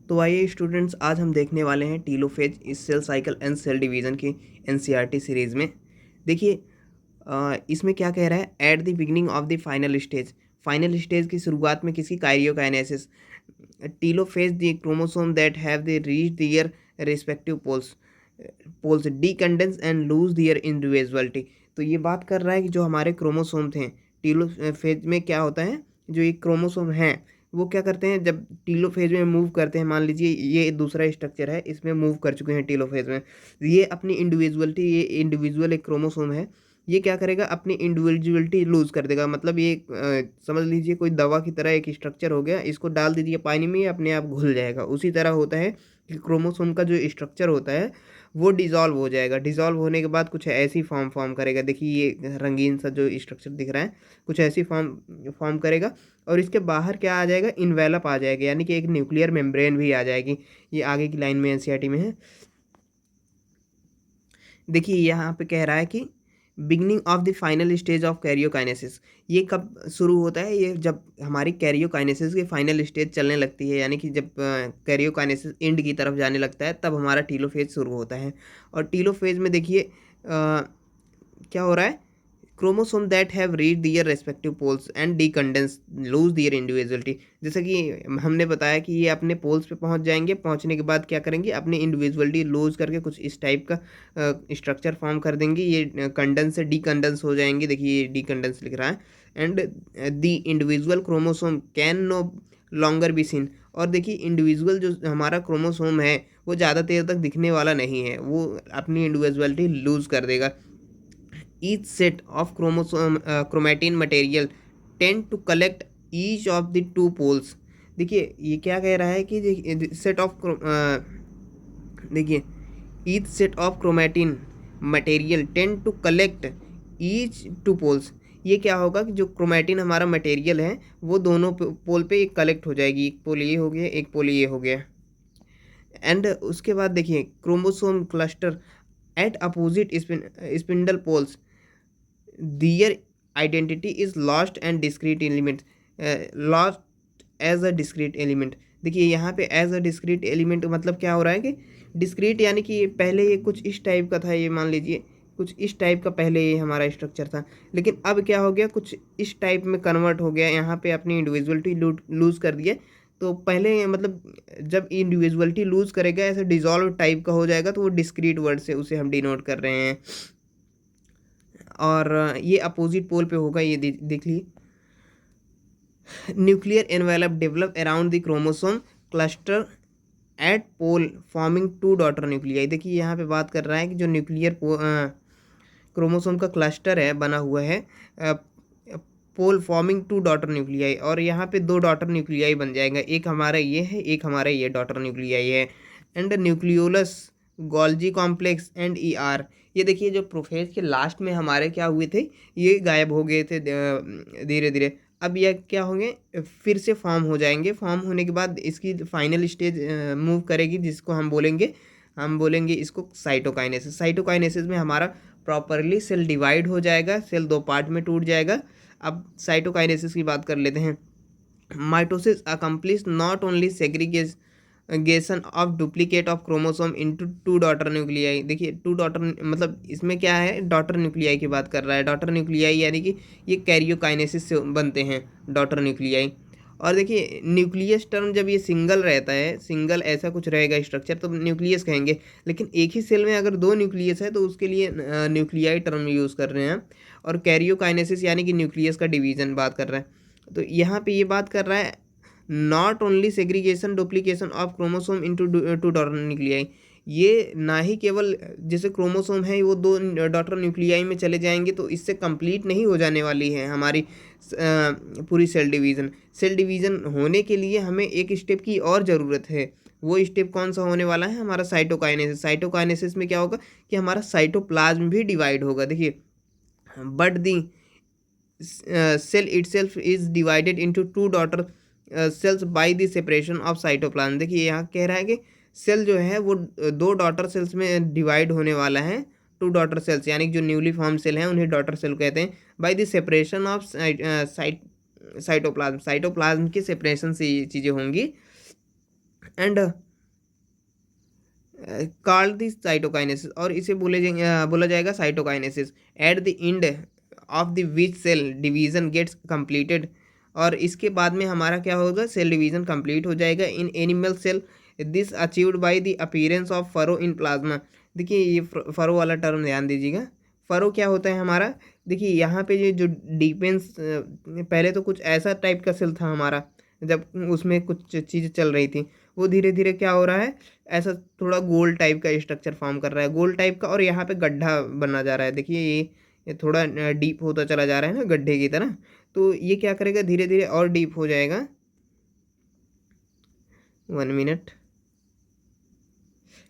तो आइए स्टूडेंट्स, आज हम देखने वाले हैं टीलोफेज इस cell cycle and cell division की एनसीईआरटी सीरीज़ में। देखिए, इसमें क्या कह रहा है, at the beginning of the final stage की शुरुआत में किसी karyokinesis telophase the chromosome that have the reach their respective poles decondense and lose their individuality. तो ये बात कर रहा है कि जो हमारे क्रोमोसोम थे टीलोफेज में, क्या होता है, जो ये क्रोमोसोम हैं वो क्या करते हैं, जब टीलोफेज में मूव करते हैं, मान लीजिए ये दूसरा स्ट्रक्चर है, इसमें मूव कर चुके हैं टीलोफेज में, ये अपनी इंडिविजुअलिटी, ये इंडिविजुअल एक क्रोमोसोम है, ये क्या करेगा, अपनी इंडिविजुअलिटी लूज कर देगा। मतलब ये समझ लीजिए कोई दवा की तरह एक स्ट्रक्चर हो गया, इसको डाल दीजिए पानी में, ये अपने आप घुल जाएगा। उसी तरह होता है कि क्रोमोसोम का जो स्ट्रक्चर होता है वो डिज़ोल्व हो जाएगा। डिज़ोल्व होने के बाद कुछ ऐसी फॉर्म करेगा। देखिए ये रंगीन सा जो स्ट्रक्चर दिख रहा है, कुछ ऐसी फॉर्म करेगा, और इसके बाहर क्या आ जाएगा, इन्वेलप आ जाएगा, यानी कि एक न्यूक्लियर मेम्ब्रेन भी आ जाएगी। ये आगे की लाइन में एनसीईआरटी में है। देखिए यहाँ पे कह रहा है कि beginning of the final stage of karyokinesis, ये कब शुरू होता है, ये जब हमारी कैरियोकाइनेसिस की फाइनल स्टेज चलने लगती है, यानी कि जब कैरियोकाइनेसिस एंड की तरफ जाने लगता है, तब हमारा टीलोफेज शुरू होता है। और टीलोफेज में देखिए क्या हो रहा है, chromosome that have reach their respective poles and decondense lose their individuality. जैसे कि हमने बताया कि ये अपने पोल्स पे पहुंच जाएंगे, पहुंचने के बाद क्या करेंगे, अपनी इंडिविजुअलिटी लूज करके कुछ इस टाइप का स्ट्रक्चर फॉर्म कर देंगे। ये कंडेंस से डीकंडेंस हो जाएंगे। देखिए ये डीकंडेंस लिख रहा है। And the individual chromosome can no longer be seen. और देखिए इंडिविजुअल जो हमारा क्रोमोसोम है वो ज़्यादा देर तक दिखने वाला नहीं है, वो अपनी इंडिविजुअलिटी लूज कर देगा। Each set of chromatin material tend to collect each of the two poles। देखिए ये क्या कह रहा है कि सेट ऑफ देखिए each set of chromatin material tend to collect each two poles। ये क्या होगा कि जो क्रोमैटिन हमारा मटेरियल है वो दोनों पोल पे कलेक्ट हो जाएगी। एक पोल ये हो गया, एक पोल ये हो गया। एंड उसके बाद देखिए chromosome cluster at opposite spindle poles, their identity is lost and discrete element, lost as a discrete element। देखिए यहाँ पे एज अ डिस्क्रीट एलिमेंट मतलब क्या हो रहा है कि डिस्क्रीट, यानी कि पहले ये कुछ इस टाइप का था, ये मान लीजिए कुछ इस टाइप का पहले ये हमारा स्ट्रक्चर था, लेकिन अब क्या हो गया, कुछ इस टाइप में कन्वर्ट हो गया। यहाँ पे अपनी इंडिविजुअलिटी लूज कर दिया। तो पहले मतलब जब इंडिविजुअलिटी लूज करेगा, ऐसे डिजॉल्व टाइप का हो जाएगा, तो वो डिस्क्रीट वर्ड से उसे हम डिनोट कर रहे हैं। और ये अपोजिट पोल पे होगा, ये देख लीजिए। Nuclear envelope develop around the chromosome cluster at pole forming two daughter nuclei. देखिए यहाँ पे बात कर रहा है कि जो न्यूक्लियर क्रोमोसोम का क्लस्टर है बना हुआ है पोल फॉर्मिंग टू डॉटर न्यूक्लियाई, और यहाँ पे दो डॉटर न्यूक्लियाई बन जाएगा। एक हमारा ये है, एक हमारा ये डॉटर न्यूक्लियाई है। And nucleolus Golgi complex and ER, ये देखिए जो प्रोफेज के लास्ट में हमारे क्या हुए थे, ये गायब हो गए थे धीरे धीरे। अब यह क्या होंगे, फिर से फॉर्म हो जाएंगे। फॉर्म होने के बाद इसकी फाइनल स्टेज मूव करेगी, जिसको हम बोलेंगे इसको साइटोकाइनेसिस। साइटोकाइनेसिस में हमारा प्रॉपरली सेल डिवाइड हो जाएगा, सेल दो पार्ट में टूट जाएगा। अब साइटोकाइनेसिस की बात कर लेते हैं। Mitosis accomplish not only segregation of duplicate of chromosome into two daughter nuclei. देखिए टू डॉटर मतलब इसमें क्या है, डॉटर न्यूक्लियाई की बात कर रहा है। डॉटर न्यूक्लियाई यानी कि ये कैरियोकाइनेसिस से बनते हैं डॉटर न्यूक्लियाई। और देखिए न्यूक्लियस टर्म जब ये सिंगल रहता है, सिंगल ऐसा कुछ रहेगा स्ट्रक्चर, तो न्यूक्लियस कहेंगे। लेकिन एक ही सेल में अगर दो न्यूक्लियस है तो उसके लिए न्यूक्लियाई टर्म यूज़ कर रहे हैं। और कैरियोकाइनेसिस यानी कि न्यूक्लियस का डिवीजन बात कर रहा है। तो यहाँ पे ये बात कर रहा है not only segregation duplication of chromosome into two daughter nuclei. ये ना ही केवल जैसे क्रोमोसोम है वो दो डॉटर न्यूक्लियाई में चले जाएंगे, तो इससे कंप्लीट नहीं हो जाने वाली है हमारी पूरी सेल डिवीज़न होने के लिए हमें एक स्टेप की और ज़रूरत है। वो स्टेप कौन सा होने वाला है, हमारा साइटोकाइनेसिस। साइटोकाइनेसिस में क्या होगा कि हमारा साइटोप्लाज्म भी डिवाइड होगा। देखिए but the cell itself is divided into two daughter cells by the separation of cytoplasm. देखिए यहाँ कह रहा है कि सेल जो है वो दो डॉटर सेल्स में डिवाइड होने वाला है। टू डॉटर सेल्स यानी कि जो न्यूली फॉर्म सेल हैं उन्हें डॉटर सेल कहते हैं। Bye the separation of cytoplasm की सेपरेशन से ये चीज़ें होंगी। एंड कॉल्ड द साइटोकाइनेसिस, और इसे बोला जाएगा cytokinesis. At the end of the which cell division gets completed, और इसके बाद में हमारा क्या होगा, सेल डिवीजन कंप्लीट हो जाएगा। In animal cell this achieved by the appearance of furrow in plasma. देखिए ये फरो वाला टर्म ध्यान दीजिएगा। फरो क्या होता है हमारा, देखिए यहाँ पे ये जो डिपेंस, पहले तो कुछ ऐसा टाइप का सेल था हमारा, जब उसमें कुछ चीज़ें चल रही थी, वो धीरे धीरे क्या हो रहा है, ऐसा थोड़ा गोल टाइप का स्ट्रक्चर फॉर्म कर रहा है, गोल टाइप का, और यहाँ पे गड्ढा बना जा रहा है। देखिए ये थोड़ा डीप होता चला जा रहा है ना गड्ढे की तरह, तो ये क्या करेगा, धीरे धीरे और डीप हो जाएगा। 1 मिनट।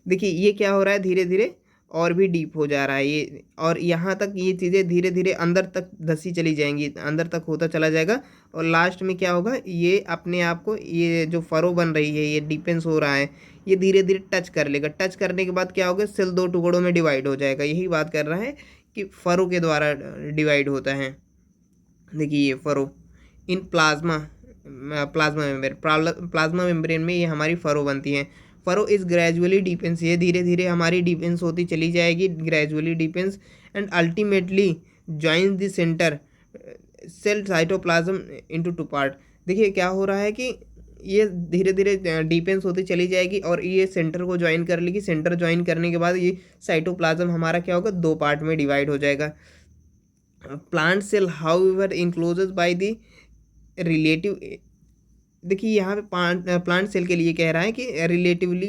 देखिए ये क्या हो रहा है, धीरे धीरे और भी डीप हो जा रहा है ये, और यहाँ तक ये चीज़ें धीरे धीरे अंदर तक धसी चली जाएंगी, अंदर तक होता चला जाएगा, और लास्ट में क्या होगा, ये अपने आप को, ये जो फरो बन रही है, ये डिपेंस हो रहा है, ये धीरे धीरे टच कर लेगा। टच करने के बाद क्या होगा, सेल 2 टुकड़ों में डिवाइड हो जाएगा। यही बात कर रहा है कि फरो के द्वारा डिवाइड होता है। देखिए ये फरो इन प्लाज्मा मेम्ब्रेन में ये हमारी फरो बनती है। फरो इज ग्रेजुअली डिपेंस, ये धीरे धीरे हमारी डिपेंस होती चली जाएगी, gradually deepens, and ultimately join the centre cell cytoplasm into 2 part. देखिए क्या हो रहा है कि ये धीरे धीरे डिपेंस होती चली जाएगी, और ये सेंटर को ज्वाइन कर लेगी। सेंटर ज्वाइन करने के बाद ये साइटोप्लाज्म हमारा क्या होगा, 2 पार्ट में डिवाइड हो जाएगा। Plant cell however encloses by the relative, देखिए यहाँ पे प्लांट सेल के लिए कह रहा है कि रिलेटिवली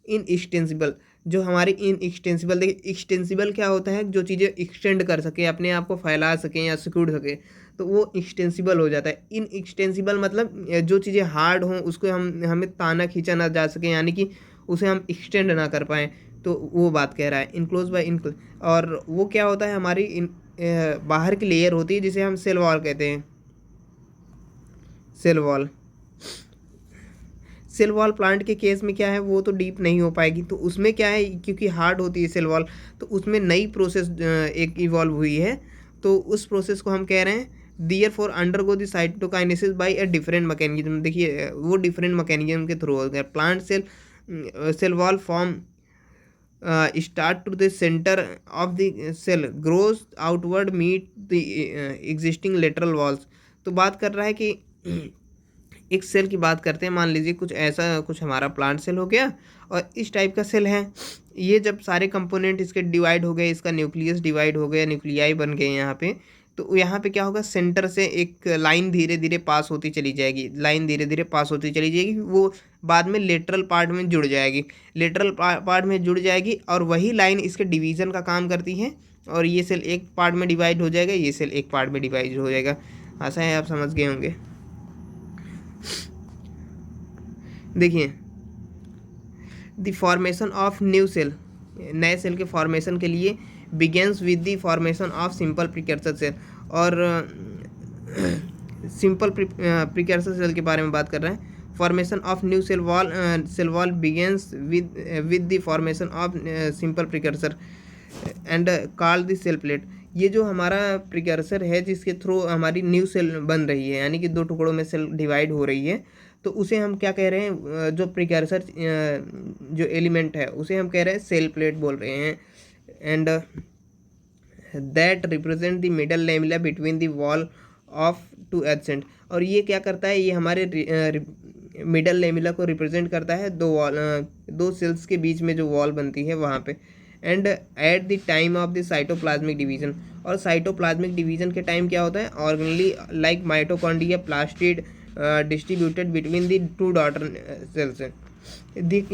इनएक्सटेंसिबल, जो हमारे इनएक्सटेंसिबल, देखिए एक्सटेंसिबल क्या होता है, जो चीज़ें एक्सटेंड कर सके, अपने आप को फैला सकें या सिकुड़ सके, तो वो एक्सटेंसिबल हो जाता है। इनएक्सटेंसिबल मतलब जो चीज़ें हार्ड हों उसको हमें ताना खींचा ना जा सके, यानी कि उसे हम एक्सटेंड ना कर पाएँ, तो वो बात कह रहा है। इनक्लोज बाय इनक्लोज, और वो क्या होता है, हमारी बाहर की लेयर होती है जिसे हम सेल वॉल कहते हैं। Cell wall, cell wall plant के केस में क्या है, वो तो डीप नहीं हो पाएगी, तो उसमें क्या है, क्योंकि हार्ड होती है सेल वॉल, तो उसमें नई प्रोसेस एक इवॉल्व हुई है, तो उस प्रोसेस को हम कह रहे हैं therefore undergo the cytokinesis by a different mechanism. देखिए वो डिफरेंट मैकेनिज्म के थ्रू हो गया। Plant cell wall form start to the centre of the cell, grows outward meet the existing lateral walls. तो बात कर रहा है कि एक सेल की बात करते हैं, मान लीजिए कुछ ऐसा, कुछ हमारा प्लांट सेल हो गया, और इस टाइप का सेल है। ये जब सारे कंपोनेंट इसके डिवाइड हो गए, इसका न्यूक्लियस डिवाइड हो गया, न्यूक्लियाई बन गए यहाँ पे, तो यहाँ पे क्या होगा, सेंटर से एक लाइन धीरे धीरे पास होती चली जाएगी, लाइन धीरे धीरे पास होती चली जाएगी, वो बाद में लेटरल पार्ट में जुड़ जाएगी, लेटरल पार्ट में जुड़ जाएगी, और वही लाइन इसके डिवीज़न का काम करती है, और ये सेल एक पार्ट में डिवाइड हो जाएगा, ये सेल एक पार्ट में डिवाइड हो जाएगा। आशा है आप समझ गए होंगे। देखिए the formation of new cell, नए सेल के फॉर्मेशन के लिए begins with the formation of simple precursor cell, और सिंपल प्रिकर्सर सेल के बारे में बात कर रहे हैं। Formation of new cell wall begins with the formation of simple precursor and called the cell plate. ये जो हमारा प्रिकर्सर है जिसके थ्रू हमारी न्यू सेल बन रही है, यानी कि 2 टुकड़ों में सेल डिवाइड हो रही है, तो उसे हम क्या कह रहे हैं, जो प्रिकर्सर जो एलिमेंट है उसे हम कह रहे हैं सेल प्लेट बोल रहे हैं। And that represent the middle lamella between the wall of 2 adjacent, और ये क्या करता है, ये हमारे मिडल लेमिला को रिप्रेजेंट करता है, 2 सेल्स के बीच में जो वॉल बनती है वहाँ पे। And at the time of the cytoplasmic division, और साइटोप्लाज्मिक डिवीजन के टाइम क्या होता है, organelle like mitochondria plastid distributed between the 2 daughter cells.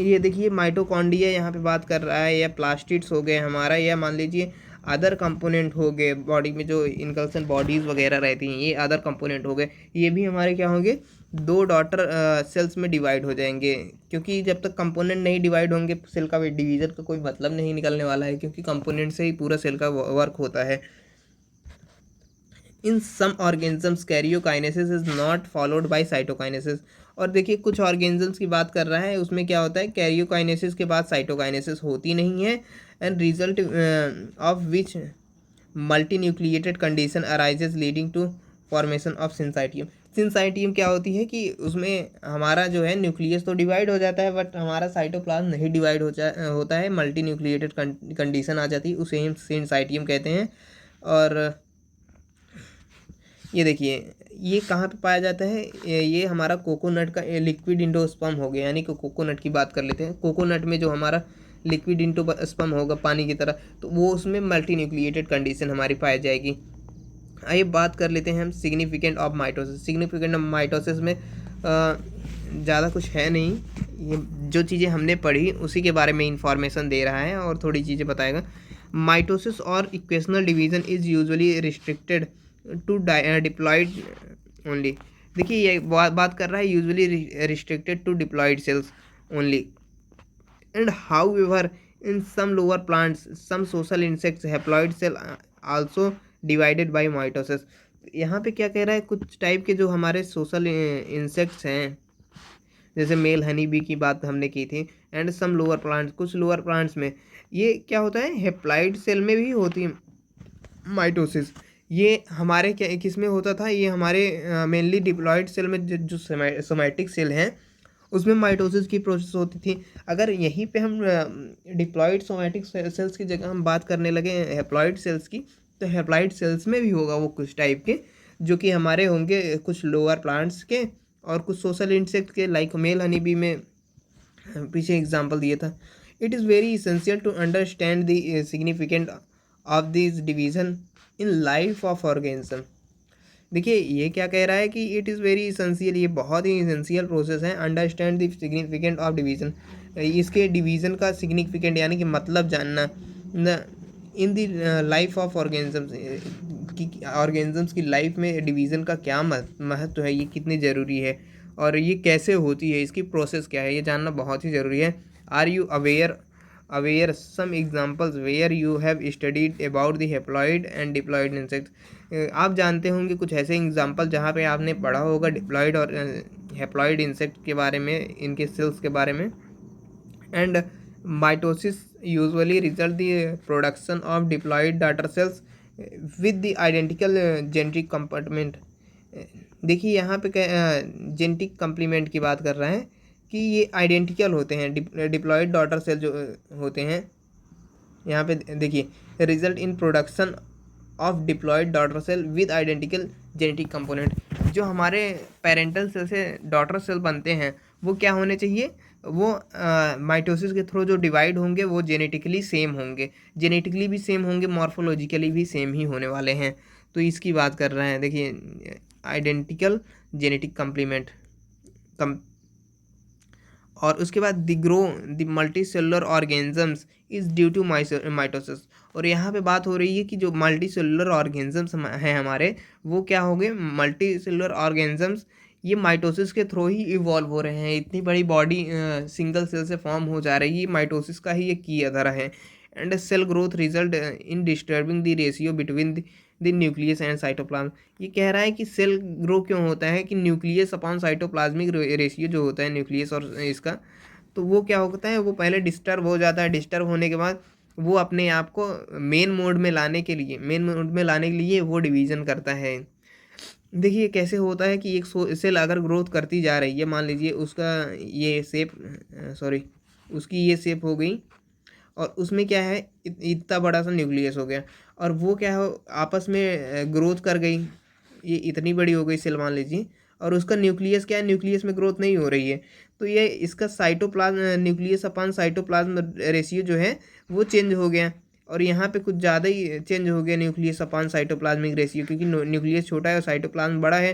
ये देखिए माइटोकॉन्ड्रिया यहाँ पे बात कर रहा है, या प्लास्टिड्स हो गए हमारा, या मान लीजिए अदर कंपोनेंट हो गए, बॉडी में जो इनकल्सन बॉडीज़ वगैरह रहती हैं, ये अदर कंपोनेंट हो गए, ये भी हमारे क्या होंगे, 2 डॉटर सेल्स में डिवाइड हो जाएंगे, क्योंकि जब तक कंपोनेंट नहीं डिवाइड होंगे सेल का डिवीज़न का कोई मतलब नहीं निकलने वाला है, क्योंकि कंपोनेंट से ही पूरा सेल का वर्क होता है। In some organisms karyokinesis is not followed by cytokinesis, और देखिए कुछ ऑर्गेनिजम्स की बात कर रहा है, उसमें क्या होता है, कैरियोकाइनेसिस के बाद साइटोकाइनेसिस होती नहीं है, and result of which multinucleated condition arises leading to formation of syncytium. Syncytium क्या होती है कि उसमें हमारा जो है न्यूक्लियस तो डिवाइड हो जाता है, बट हमारा साइटोप्लाज्म नहीं डिवाइड होता है, मल्टी न्यूक्लिएटेड कंडीशन आ जाती है, उसे हम सिनसाइटियम कहते हैं। और ये देखिए ये कहाँ पे पाया जाता है, ये हमारा कोकोनट का लिक्विड इंडोस्पर्म हो गया, यानी कि कोकोनट की बात कर लेते हैं। कोकोनट में जो हमारा लिक्विड इंडोस्पर्म होगा पानी की तरह, तो वो उसमें मल्टी न्यूक्लिएटेड कंडीशन हमारी पाई जाएगी। आइए बात कर लेते हैं हम significant of mitosis. Significant of mitosis में ज़्यादा कुछ है नहीं, ये जो चीज़ें हमने पढ़ी उसी के बारे में इंफॉर्मेशन दे रहा है और थोड़ी चीज़ें बताएगा। माइटोसिस और equational division is usually restricted to diploid only. देखिए ये बात कर रहा है usually restricted to diploid cells only, and however in some lower plants some social insects haploid cell also divided by mitosis. यहाँ पे क्या कह रहा है, कुछ टाइप के जो हमारे सोशल इंसेक्ट्स हैं, जैसे मेल हनी बी की बात हमने की थी, एंड सम लोअर प्लांट्स, कुछ लोअर प्लांट्स में ये क्या होता है, हैप्लॉइड सेल में भी होती है माइटोसिस। ये हमारे क्या किस में होता था, ये हमारे मेनली डिप्लॉयड सेल में जो सोमैटिक सेल हैं उसमें माइटोसिस की प्रोसेस होती थी। अगर यहीं पे हम डिप्लॉयड सोमैटिक सेल्स की जगह हम बात करने लगे हैप्लॉइड सेल्स की, तो हैप्लॉइड सेल्स में भी होगा वो कुछ टाइप के, जो कि हमारे होंगे कुछ लोअर प्लांट्स के और कुछ सोशल इंसेक्ट के, लाइक मेल हनी बी में पीछे एग्जांपल दिया था। It is very essential to understand the significant of this division in life of organism. देखिए ये क्या कह रहा है कि इट इज़ वेरी इसेंशियल, ये बहुत ही इसेंशियल प्रोसेस है, understand the significant of division, इसके डिवीज़न का सिग्निफिकेंट यानी कि मतलब जानना in the life of organisms, की ऑर्गेनिजम्स की लाइफ में डिवीज़न का क्या महत्व है, ये कितनी ज़रूरी है और ये कैसे होती है, इसकी प्रोसेस क्या है, ये जानना बहुत ही ज़रूरी है। Are you aware some examples where you have studied about the haploid and diploid insect. आप जानते होंगे कुछ ऐसे एग्जांपल जहाँ पे आपने पढ़ा होगा डिप्लॉयड और हैप्लॉइड इंसेक्ट के बारे में, इनके सेल्स के बारे में। And mitosis usually result the production of diploid daughter cells with the identical genetic compartment. देखिए यहाँ पे जेनेटिक कम्प्लीमेंट की बात कर रहे हैं कि ये आइडेंटिकल होते हैं, डिप्लॉयड डॉटर सेल जो होते हैं। यहाँ पे देखिए result in production of diploid daughter cell with identical genetic component. जो हमारे पेरेंटल सेल से डॉटर सेल बनते हैं वो क्या होने चाहिए, वो माइटोसिस के थ्रू जो डिवाइड होंगे वो जेनेटिकली सेम होंगे, जेनेटिकली भी सेम होंगे, मॉर्फोलॉजिकली भी सेम ही होने वाले हैं। तो इसकी बात कर रहे हैं, देखिए आइडेंटिकल जेनेटिक कम्प्लीमेंट और उसके बाद the grow the multi cellular organisms is due to mitosis. और यहाँ पे बात हो रही है कि जो मल्टी सेलुलर ऑर्गेनिजम्स हैं हमारे, वो क्या हो गए, मल्टी सेलुलर ऑर्गेनिजम्स, ये माइटोसिस के थ्रू ही इवॉल्व हो रहे हैं। इतनी बड़ी बॉडी सिंगल सेल से फॉर्म हो जा रही है, माइटोसिस का ही ये की आधार है। And cell growth result in disturbing the ratio between the nucleus and cytoplasm. ये कह रहा है कि सेल ग्रो क्यों होता है कि न्यूक्लियस अपॉन साइटोप्लाज्मिक रेशियो जो होता है न्यूक्लियस और इसका, तो वो क्या होता है, वो पहले डिस्टर्ब हो जाता है। डिस्टर्ब होने के बाद वो अपने आप को मेन मोड में लाने के लिए वो डिवीज़न करता है। देखिए कैसे होता है कि एक सेल अगर ग्रोथ करती जा रही है, मान लीजिए उसका ये शेप उसकी ये शेप हो गई और उसमें क्या है, इतना बड़ा सा न्यूक्लियस हो गया और वो क्या हो आपस में ग्रोथ कर गई, ये इतनी बड़ी हो गई सेल मान लीजिए, और उसका न्यूक्लियस क्या है, न्यूक्लियस में ग्रोथ नहीं हो रही है, तो ये इसका cytoplasm nucleus upon cytoplasm ratio जो है वो चेंज हो गया। और यहाँ पे कुछ ज़्यादा ही चेंज हो गया न्यूक्लियस अपॉन साइटोप्लाज्मिक रेशियो, क्योंकि न्यूक्लियस छोटा है और साइटोप्लाज्म बड़ा है,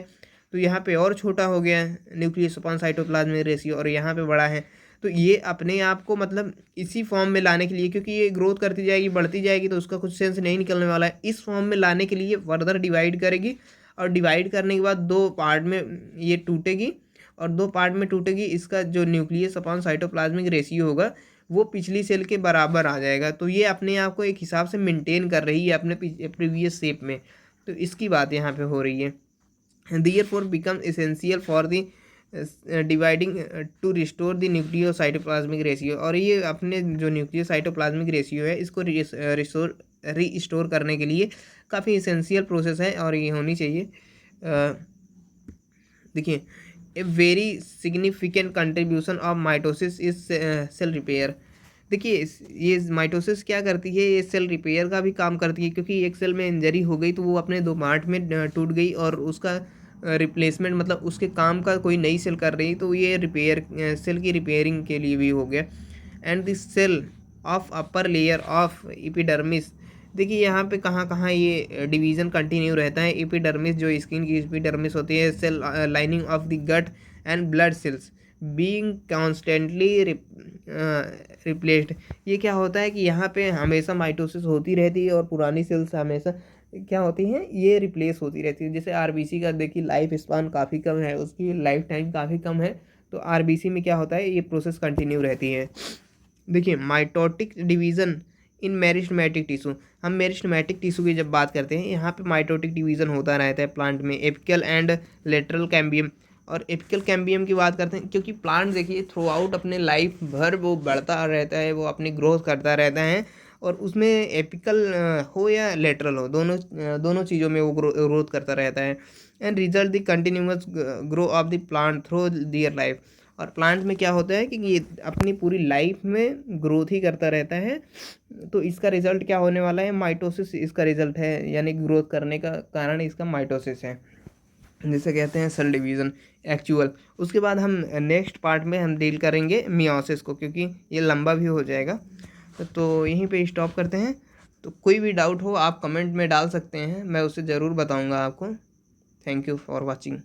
तो यहाँ पे और छोटा हो गया न्यूक्लियस अपॉन साइटोप्लाज्मिक रेशियो, और यहाँ पे बड़ा है। तो ये अपने आप को मतलब इसी फॉर्म में लाने के लिए, क्योंकि ये ग्रोथ करती जाएगी बढ़ती जाएगी तो उसका कुछ सेंस नहीं निकलने वाला है, इस फॉर्म में लाने के लिए फर्दर डिवाइड करेगी, और डिवाइड करने के बाद दो पार्ट में ये टूटेगी, और दो पार्ट में टूटेगी, इसका जो न्यूक्लियस अपॉन साइटोप्लाज्मिक रेशियो होगा वो पिछली सेल के बराबर आ जाएगा। तो ये अपने आप को एक हिसाब से मेंटेन कर रही है अपने प्रीवियस शेप में, तो इसकी बात यहाँ पे हो रही है। Therefore becomes essential for the dividing to restore the nucleo cytoplasmic ratio. और ये अपने जो न्यूक्लियो साइटोप्लाज्मिक रेशियो है इसको रीस्टोर करने के लिए काफ़ी इसेंशियल प्रोसेस है और ये होनी चाहिए। देखिए, a very significant contribution of mitosis is cell repair. देखिए ये माइटोसिस क्या करती है, ये सेल रिपेयर का भी काम करती है, क्योंकि एक सेल में इंजरी हो गई तो वो अपने दो पार्ट में टूट गई और उसका रिप्लेसमेंट मतलब उसके काम का कोई नई सेल कर रही, तो ये रिपेयर सेल की रिपेयरिंग के लिए भी हो गया। And this cell of upper layer of epidermis. देखिए यहाँ पे कहाँ कहाँ ये डिवीज़न कंटिन्यू रहता है। एपिडर्मिस जो स्किन की एपिडर्मिस होती है, cell lining of the gut and blood cells being constantly replaced. ये क्या होता है कि यहाँ पे हमेशा माइटोसिस होती रहती है और पुरानी सेल्स हमेशा क्या होती हैं, ये रिप्लेस होती रहती है। जैसे आरबीसी का देखिए लाइफ स्पान काफ़ी कम है, उसकी लाइफ टाइम काफ़ी कम है, तो आरबीसी में क्या होता है, ये प्रोसेस कंटिन्यू रहती है। देखिए माइटोटिक डिवीज़न इन मेरिस्टेमेटिक टिश्यू। हम मेरिस्टेमेटिक टिश्यू की जब बात करते हैं, यहाँ पे माइटोटिक डिवीज़न होता रहता है प्लांट में, एपिकल एंड लेटरल कैम्बियम। और एपिकल कैम्बियम की बात करते हैं क्योंकि प्लांट देखिए थ्रू आउट अपने लाइफ भर वो बढ़ता रहता है, वो अपनी ग्रोथ करता रहता है, और उसमें एपिकल हो या लेटरल हो, दोनों चीज़ों में वो ग्रोथ करता रहता है। And result the continuous grow of the plant through their life. और प्लांट में क्या होता है कि ये अपनी पूरी लाइफ में ग्रोथ ही करता रहता है, तो इसका रिजल्ट क्या होने वाला है, माइटोसिस इसका रिजल्ट है, यानी ग्रोथ करने का कारण इसका माइटोसिस है, जिसे कहते हैं सेल डिवीज़न एक्चुअल। उसके बाद हम नेक्स्ट पार्ट में हम डील करेंगे मियोसिस को, क्योंकि ये लंबा भी हो जाएगा, तो यहीं पे स्टॉप करते हैं। तो कोई भी डाउट हो आप कमेंट में डाल सकते हैं, मैं उसे ज़रूर बताऊंगा आपको। Thank you for watching.